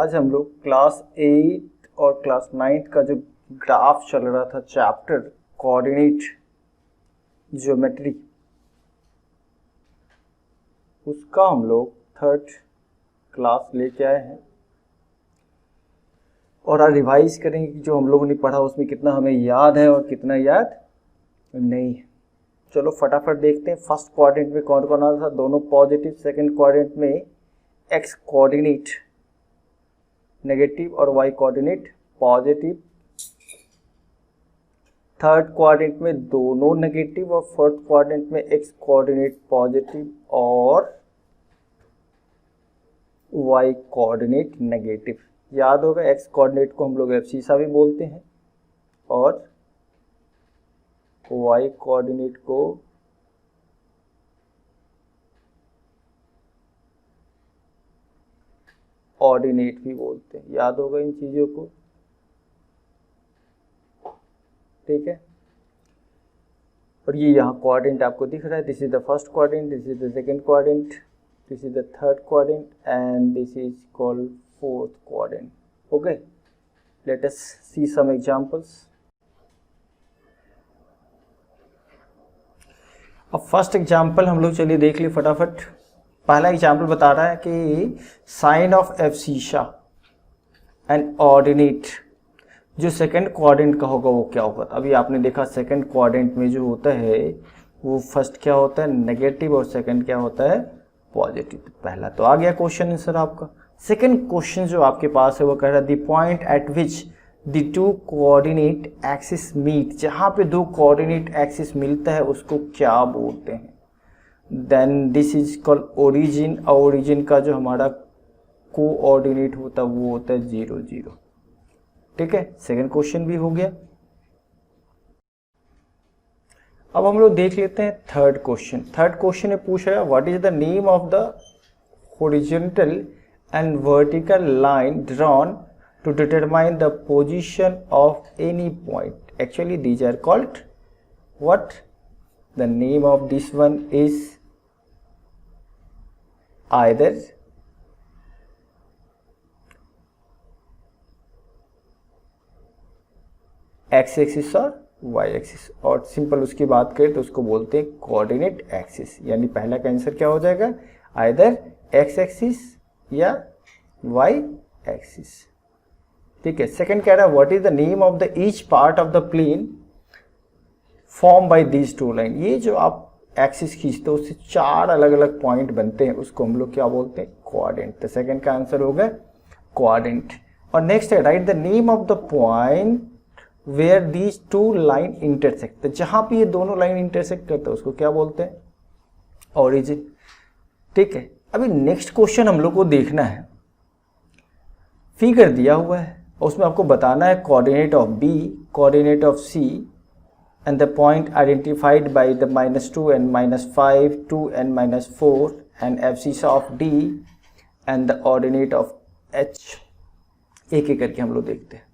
आज हम लोग क्लास 8 और क्लास 9 का जो ग्राफ चल रहा था चैप्टर कोऑर्डिनेट ज्योमेट्री, उसका हम लोग थर्ड क्लास लेके आए हैं और आज रिवाइज करेंगे कि जो हम लोगों ने पढ़ा उसमें कितना हमें याद है और कितना याद नहीं है। चलो फटाफट देखते हैं। फर्स्ट क्वाड्रेंट में कौन कौन आता था, दोनों पॉजिटिव। सेकंड क्वाड्रेंट में एक्स कोऑर्डिनेट नेगेटिव और y coordinate positive. Third quadrant में दोनों नेगेटिव और फोर्थ क्वाड्रेंट में एक्स कोऑर्डिनेट पॉजिटिव और वाई कोऑर्डिनेट नेगेटिव। याद होगा एक्स कोऑर्डिनेट को हम लोग एब्सिसा भी बोलते हैं और वाई कोऑर्डिनेट को ऑर्डिनेट भी बोलते हैं। याद होगा इन चीजों को, ठीक है। और ये यहाँ क्वाड्रेंट आपको दिख रहा है। This is the first quadrant, this is the second quadrant, this is the third quadrant and this is called fourth quadrant. Okay, let us see some examples. अब फर्स्ट एग्जाम्पल हम लोग चलिए देख लिए फटाफट। पहला एग्जाम्पल बता रहा है कि sign of abscissa and ordinate, जो सेकंड क्वाड्रेंट का होगा वो क्या होगा। अभी आपने देखा सेकंड क्वाड्रेंट में जो होता है वो फर्स्ट क्या होता है नेगेटिव और सेकंड क्या होता है पॉजिटिव। पहला तो आ गया क्वेश्चन आंसर आपका। सेकंड क्वेश्चन जो आपके पास है वो कह रहा है the point at which the two coordinate axis meet, जहां पे दो कोऑर्डिनेट एक्सिस मिलता है उसको क्या बोलते हैं। Then this is called origin. Origin का जो हमारा कोऑर्डिनेट होता है वो होता है 0 0। ठीक है, सेकंड क्वेश्चन भी हो गया। अब हम लोग देख लेते हैं थर्ड क्वेश्चन। थर्ड क्वेश्चन में पूछ रहा है what is the name of the horizontal and vertical line drawn to determine the position of any point. Actually these are called what? The name of this one is either x axis और y axis, और simple उसकी बात करें तो उसको बोलते हैं coordinate axis. यानी पहला का आंसर क्या हो जाएगा, आइदर x एक्सिस या y एक्सिस। ठीक है। सेकंड कह रहा है what is the name of the each part of the plane form by these two line. ये जो आप एक्सिस खींचते हो उससे चार अलग अलग पॉइंट बनते हैं, उसको हम लोग क्या बोलते हैं क्वाड्रेंट। तो सेकंड का आंसर होगा क्वाड्रेंट। और नेक्स्ट है right the name of the point where these two line intersect. तो जहां पे ये दोनों लाइन इंटरसेक्ट करते हैं उसको क्या बोलते हैं ओरिजिन। ठीक है। अभी नेक्स्ट क्वेश्चन हम लोग को देखना है। फिगर दिया हुआ है उसमें आपको बताना है coordinate of B, coordinate of C and the point identified by the -2 and -5, 2 and -4 and abscissa of D and the ordinate of H. एक एक करके हम लोग देखते हैं।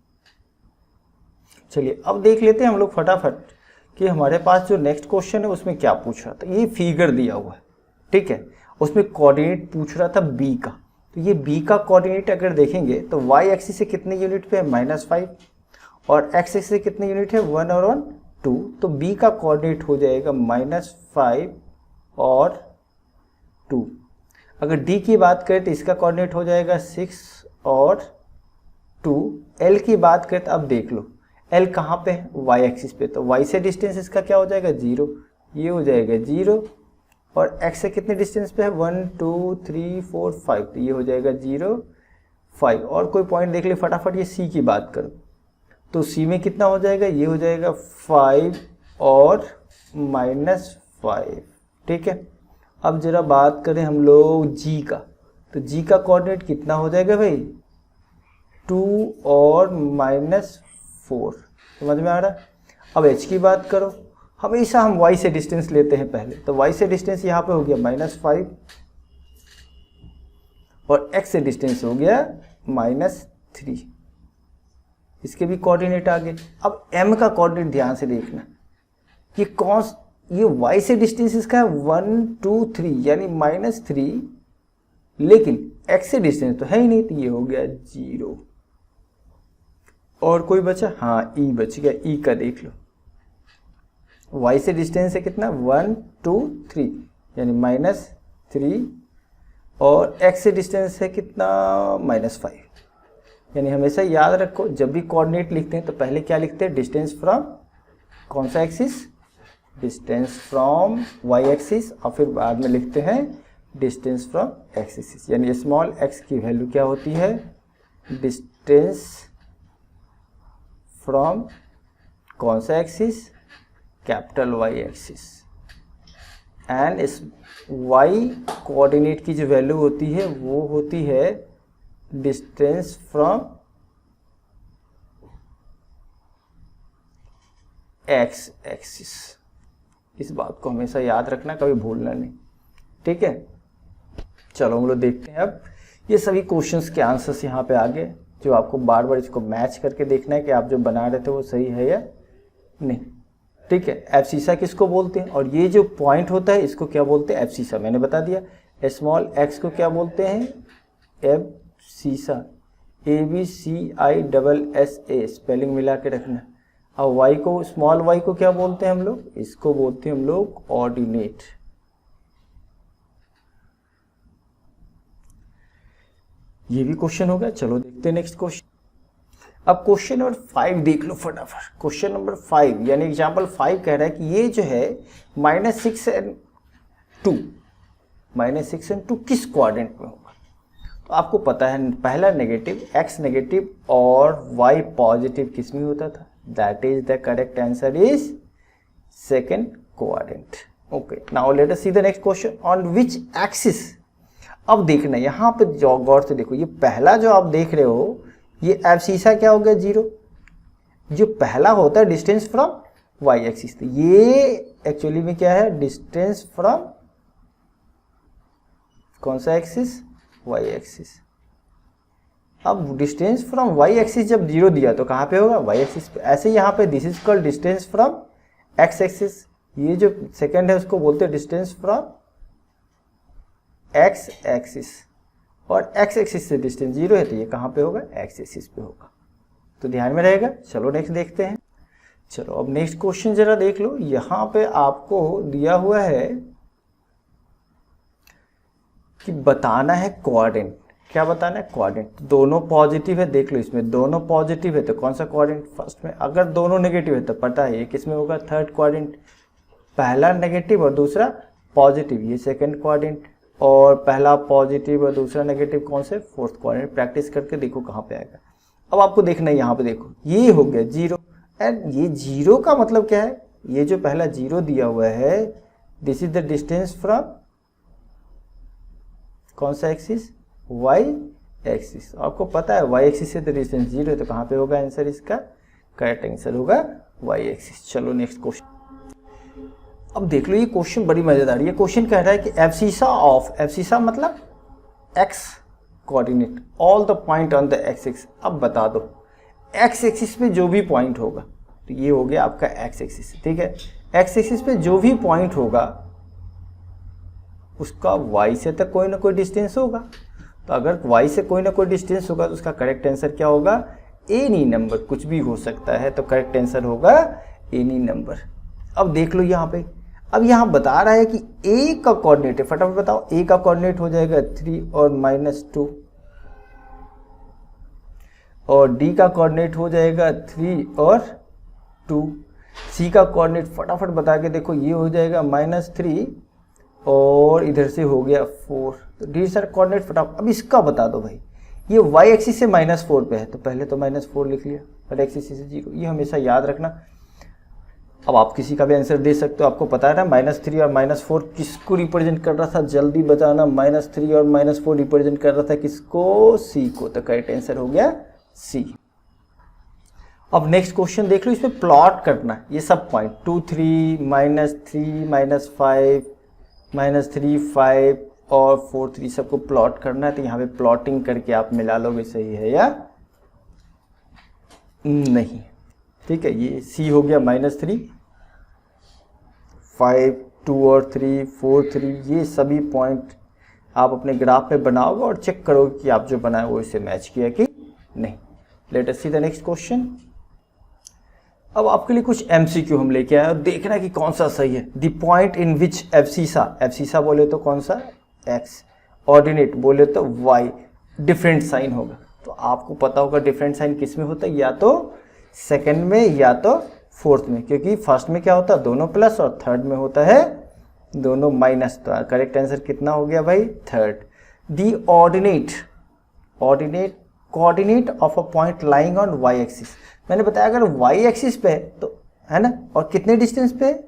चलिए अब देख लेते हैं हम लोग फटाफट कि हमारे पास जो नेक्स्ट क्वेश्चन है उसमें क्या पूछ रहा था। ये फिगर दिया हुआ है, ठीक है। उसमें कोऑर्डिनेट पूछ रहा था बी का। तो ये b का कोऑर्डिनेट अगर देखेंगे तो y एक्सिस से कितने यूनिट पे है -5 और x एक्सिस से कितने यूनिट है 1 और 1 2। तो b का कोऑर्डिनेट हो जाएगा -5 और 2। अगर d की बात करें तो इसका कोऑर्डिनेट हो जाएगा 6 और 2। l की बात करें तो अब देख लो l कहाँ पे है y एक्सिस पे, तो y से डिस्टेंस इसका क्या हो जाएगा 0, ये हो जाएगा 0। और x से कितने डिस्टेंस पे है 1 2 3 4 5, तो ये हो जाएगा 0 5। और कोई पॉइंट देख ले फटाफट। ये c की बात करो तो c में कितना हो जाएगा, ये हो जाएगा 5 और -5। ठीक है। अब जरा बात करें हम लोग g का, तो g का कोऑर्डिनेट कितना हो जाएगा भाई 2 और -4। समझ में आ रहा है। अब h की बात करो, हमेशा हम y से डिस्टेंस लेते हैं पहले, तो y से डिस्टेंस यहाँ पे हो गया -5 और x से डिस्टेंस हो गया -3। इसके भी कोऑर्डिनेट आ गए। अब m का कोऑर्डिनेट ध्यान से देखना, ये कौन, ये y से डिस्टेंस इसका है 1 2 3 यानी -3 लेकिन x से डिस्टेंस तो है ही नहीं, तो ये हो गया 0। और कोई बचा? हाँ, e बच गया। e का देख लो, y से डिस्टेंस है कितना? 1 2 3 यानी -3, और x से डिस्टेंस है कितना? -5। यानी हमेशा याद रखो, जब भी कोऑर्डिनेट लिखते हैं तो पहले क्या लिखते हैं? डिस्टेंस फ्रॉम कौन सा axis? Distance from y axis, और फिर बाद में लिखते हैं डिस्टेंस फ्रॉम x एक्सिस। यानी स्मॉल x की वैल्यू क्या होती है? डिस्टेंस फ्रॉम कौन सा axis? Capital Y axis. And इस y कोऑर्डिनेट की जो वैल्यू होती है वो होती है डिस्टेंस फ्रॉम x एक्सिस। इस बात को हमेशा याद रखना, कभी भूलना नहीं, ठीक है। चलो हम लोग देखते हैं अब ये सभी क्वेश्चंस के आंसर्स यहाँ पे आ गए, जो आपको बार बार इसको मैच करके देखना है कि आप जो बना रहे थे वो सही है या नहीं, ठीक है। एब्सिसा किसको बोलते हैं? और ये जो पॉइंट होता है इसको क्या बोलते हैं? एब्सिसा। मैंने बता दिया। स्मॉल x को क्या बोलते हैं? एब्सिसा। ABCISSA स्पेलिंग मिला के रखना। और y को, स्मॉल y को क्या बोलते हैं हम लोग? इसको बोलते हैं हम लोग ऑर्डिनेट। ये भी क्वेश्चन हो गया। चलो देखते हैं नेक्स्ट क्वेश्चन। अब क्वेश्चन नंबर 5 देख लो फटाफट। क्वेश्चन नंबर 5 यानी एग्जाम्पल 5 कह रहा है कि ये जो है -6 और 2 किस क्वाड्रेंट में होगा? तो आपको पता है पहला नेगेटिव, x नेगेटिव और y पॉजिटिव किस में होता था? That is the correct answer is second quadrant. Okay, now let us see the next question. On which axis? अब देखना यहाँ पे गौर से देखो, ये पहला जो आप देख रहे हो ये एब्सिसा क्या हो गया? 0। जो पहला होता है डिस्टेंस फ्रॉम y एक्सिस, तो ये एक्चुअली में क्या है? डिस्टेंस फ्रॉम कौन सा एक्सिस? y axis. अब डिस्टेंस फ्रॉम y एक्सिस जब 0 दिया तो कहाँ पे होगा? y एक्सिस पे। ऐसे यहाँ पे this is called distance from x axis. ये जो सेकंड है उसको बोलते हैं डिस्टेंस फ्रॉम x एक्सिस, और x एक्सिस से डिस्टेंस 0 है तो ये कहाँ पे होगा? x एक्सिस पे होगा। तो ध्यान में रहेगा। चलो नेक्स्ट देखते हैं। चलो अब नेक्स्ट क्वेश्चन जरा देख लो। यहाँ पे आपको दिया हुआ है कि बताना है क्वाड्रेंट। क्या बताना है? क्वाड्रेंट। दोनों पॉजिटिव है, देख लो इसमें दोनों पॉजिटिव है तो कौन सा क्वाड्रेंट? फर्स्ट में। अगर दोनों नेगेटिव है तो पता है ये किस में होगा? Third quadrant. पहला नेगेटिव और दूसरा पॉजिटिव, ये सेकंड क्वाड्रेंट। और पहला पॉजिटिव और दूसरा नेगेटिव कौन से? Fourth quadrant. प्रैक्टिस करके देखो कहाँ पे आएगा। अब आपको देखना है यहाँ पे, देखो ये हो गया 0। एंड ये 0 का मतलब क्या है? ये जो पहला 0 दिया हुआ है this is the distance from कौन सा एक्सिस? y axis. आपको पता है y एक्सिस से तो डिस्टेंस 0 है तो कहाँ पे होगा आंसर इसका? करेक्ट आंसर होगा y एक्सिस। चलो नेक्स्ट क्वेश्चन। अब देख लो ये क्वेश्चन बड़ी मजेदार है। ये क्वेश्चन कह रहा है कि एब्सिसा ऑफ, एब्सिसा मतलब x coordinate, all the point on the x axis. अब बता दो x एक्सिस पे जो भी पॉइंट होगा, तो ये हो गया आपका x एक्सिस, ठीक है। x एक्सिस पे जो भी पॉइंट होगा उसका y से तक कोई ना कोई डिस्टेंस होगा। तो अगर y से कोई ना कोई डिस्टेंस होगा तो उसका करेक्ट आंसर क्या होगा? Any number. कुछ भी हो सकता है तो करेक्ट आंसर होगा एनी नंबर। अब देख लो यहाँ पे, अब यहाँ बता रहा है कि a का कोऑर्डिनेट है, फटाफट बताओ। a का कोऑर्डिनेट हो जाएगा 3 और -2, और d का कोऑर्डिनेट हो जाएगा 3 और 2। c का कोऑर्डिनेट फटाफट बता के देखो, ये हो जाएगा -3 और इधर से हो गया 4। तो ढेर सारे कोऑर्डिनेट फटाफट। अब इसका बता दो भाई, ये y एक्सिस से -4 पे है तो पहले तो -4 लिख लिया, और x एक्सिस से 0। ये हमेशा याद रखना। अब आप किसी का भी आंसर दे सकते हो। आपको पता है ना -3 और -4 किसको रिप्रेजेंट कर रहा था? जल्दी बताना। -3 और -4 रिप्रेजेंट कर रहा था किसको? c को। तो करेक्ट आंसर हो गया c। अब नेक्स्ट क्वेश्चन देख लो, इसमें प्लॉट करना ये सब पॉइंट 2 3 -3 -5 -3 5 और 4 3 सबको प्लॉट करना है। तो यहाँ पे प्लॉटिंग करके आप मिला लोगे सही है या नहीं, ठीक है। ये c हो गया -3 5 2 और 3 4 3, ये सभी पॉइंट आप अपने ग्राफ पे बनाओगे और चेक करोगे कि आप जो बनाए वो इससे मैच किया कि नहीं। Late us see the next question. अब आपके लिए कुछ MCQ हम लेके आए और देखना है कि कौन सा सही है। The point in which abscissa बोले तो कौन सा x, ऑर्डिनेट बोले तो y, डिफरेंट साइन होगा। तो आपको पता होगा डिफरेंट साइन किस में होता है, या तो सेकंड में या तो फोर्थ में, क्योंकि फर्स्ट में क्या होता है दोनों प्लस और थर्ड में होता है दोनों माइनस। तो करेक्ट आंसर कितना हो गया भाई, third. The coordinate of a point lying on y axis. मैंने बताया अगर y एक्सिस पे है तो है ना, और कितने डिस्टेंस पे है,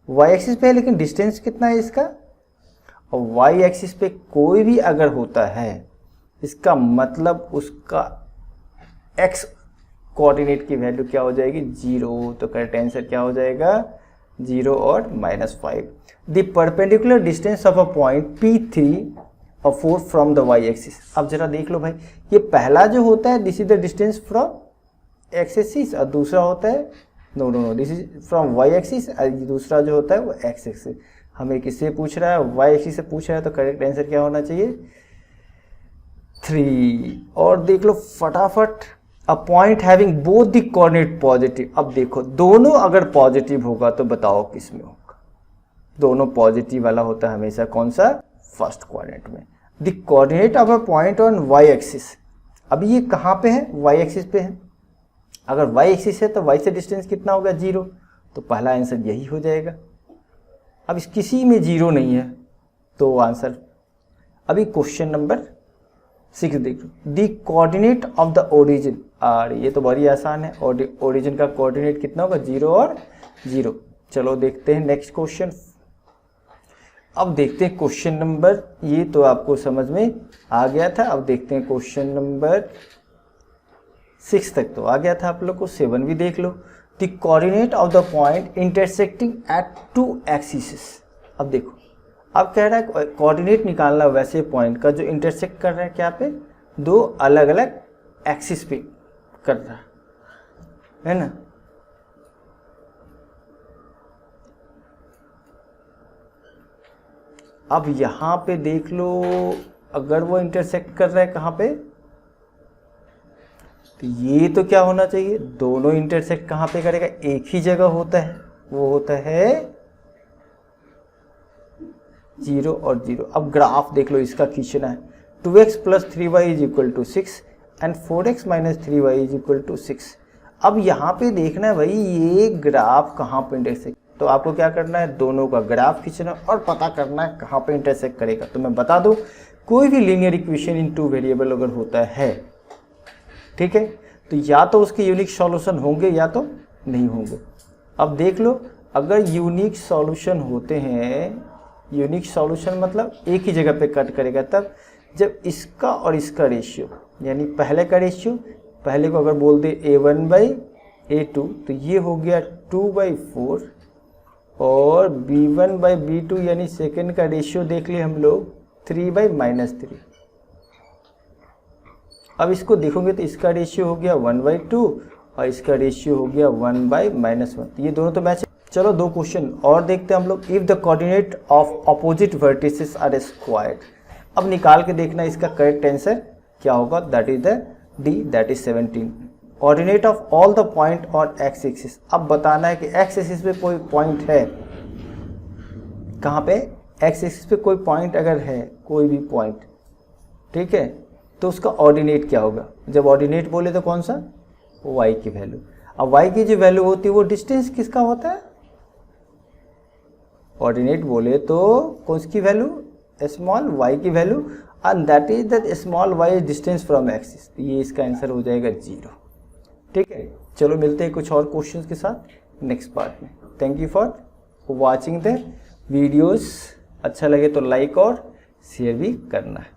y एक्सिस पे है लेकिन डिस्टेंस कितना है इसका, और y एक्सिस पे कोई भी अगर होता है इसका मतलब उसका x कोऑर्डिनेट की वैल्यू क्या हो जाएगी, 0। तो करेक्ट आंसर क्या हो जाएगा, 0 और -5। The perpendicular distance of a point P3 और 4 फ्रॉम द y एक्सिस। अब जरा देख लो भाई, ये पहला जो होता है this is the distance from x axis, और दूसरा होता है no this is from y axis, और दूसरा जो होता है वो x एक्सिस। हमें किससे पूछ रहा है, y एक्सिस से पूछ रहा है, तो करेक्ट आंसर क्या होना चाहिए, 3। और देख लो फटाफट, a point having both the coordinate positive. अब देखो दोनों अगर पॉजिटिव होगा तो बताओ किस में होगा, दोनों पॉजिटिव वाला होता है हमेशा कौन सा, फर्स्ट कोऑर्डिनेट में। The coordinate of a point on y axis. अभी ये कहाँ पे है, y एक्सिस पे है। अगर y एक्सिस है तो y से डिस्टेंस कितना होगा, 0। तो पहला आंसर यही हो जाएगा। अब इस किसी में 0 नहीं है तो आंसर। अभी क्वेश्चन नंबर 6 देख लो। The coordinate of the origin, और ये तो बड़ी आसान है, ओरिजिन का कोऑर्डिनेट कितना होगा, 0 और 0। चलो देखते हैं नेक्स्ट क्वेश्चन। अब देखते हैं क्वेश्चन नंबर, ये तो आपको समझ में आ गया था। अब देखते हैं क्वेश्चन नंबर 6 तक तो आ गया था आप लोग को, 7 भी देख लो। The coordinate of the point intersecting at 2 axis. अब देखो, अब कह रहा है कोऑर्डिनेट निकालना वैसे पॉइंट का जो इंटरसेक्ट कर रहा है क्या पे, 2 अलग अलग एक्सिस पे कर रहा है ना। अब यहाँ पे देख लो, अगर वो इंटरसेक्ट कर रहा है कहाँ पे, तो ये तो क्या होना चाहिए, दोनों इंटरसेक्ट कहाँ पे करेगा, एक ही जगह होता है, वो होता है 0 और 0। अब ग्राफ देख लो इसका खींचना है, 2x + 3y = 6 and 4x - 3y = 6। अब यहाँ पे देखना है भाई ये ग्राफ कहाँ पे इंटरसेक्ट, तो आपको क्या करना है, दोनों का ग्राफ खींचना और पता करना है कहाँ पे इंटरसेक्ट करेगा। तो मैं बता दूं, कोई भी लीनियर इक्वेशन इन 2 वेरिएबल अगर होता है, ठीक है, तो या तो उसके यूनिक सॉल्यूशन होंगे या तो नहीं होंगे। अब देख लो, अगर यूनिक सॉल्यूशन होते हैं, यूनिक सॉल्यूशन मतलब एक ही जगह पे कट करेगा, तब जब इसका और इसका रेशियो, यानी पहले का रेशियो, पहले को अगर बोल दे A1/A2 तो ये हो गया 2/4, और B1/B2 यानी सेकेंड का रेशियो देख लिए हम लोग 3/-3। अब इसको देखोगे तो इसका रेशियो हो गया 1/2 और इसका रेशियो हो गया 1/-1। ये दोनों तो मैच है। चलो 2 क्वेश्चन और देखते हैं हम लोग। If the coordinate of opposite vertices are squared. अब निकाल के देखना इसका करेक्ट आंसर क्या होगा, that is the D, that is 17। Coordinate of all the point on x axis. अब बताना है कि एक्स एक्सिस पे कोई पॉइंट है, कहाँ पे, एक्स एक्सिस पे कोई पॉइंट अगर है, कोई भी पॉइंट, ठीक है, तो उसका ऑर्डिनेट क्या होगा। जब ऑर्डिनेट बोले तो कौन सा, y की वैल्यू। अब y की जो वैल्यू होती है वो डिस्टेंस किसका होता है, ऑर्डिनेट बोले तो कौन सी वैल्यू, स्मॉल y की value, and that is the small y is distance from axis. ये इसका आंसर हो जाएगा 0। ठीक है, चलो मिलते हैं कुछ और क्वेश्चंस के साथ नेक्स्ट पार्ट में। Thank you for watching the videos. अच्छा लगे तो लाइक और शेयर भी करना है।